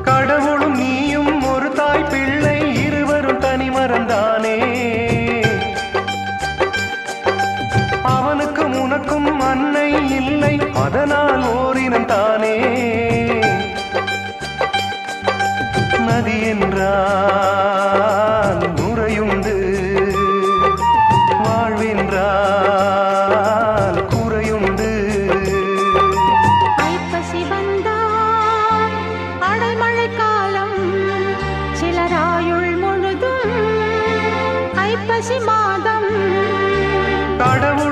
கடவுளும் நீயும் ஒரு தாய் பிள்ளை இருவரும் தனி மறந்தானே அவனுக்கும் உனக்கும் அன்னை இல்லை அதனால் ஓரினம் தானே நதி என்றால் நுரையுண்டு வாழ்வென்றால் குறையுண்டு ஐப்பசி வந்தால் அடைமழை காலம் சிலராயுள் முழுதும் ஐப்பசி மாதம் கடவுள்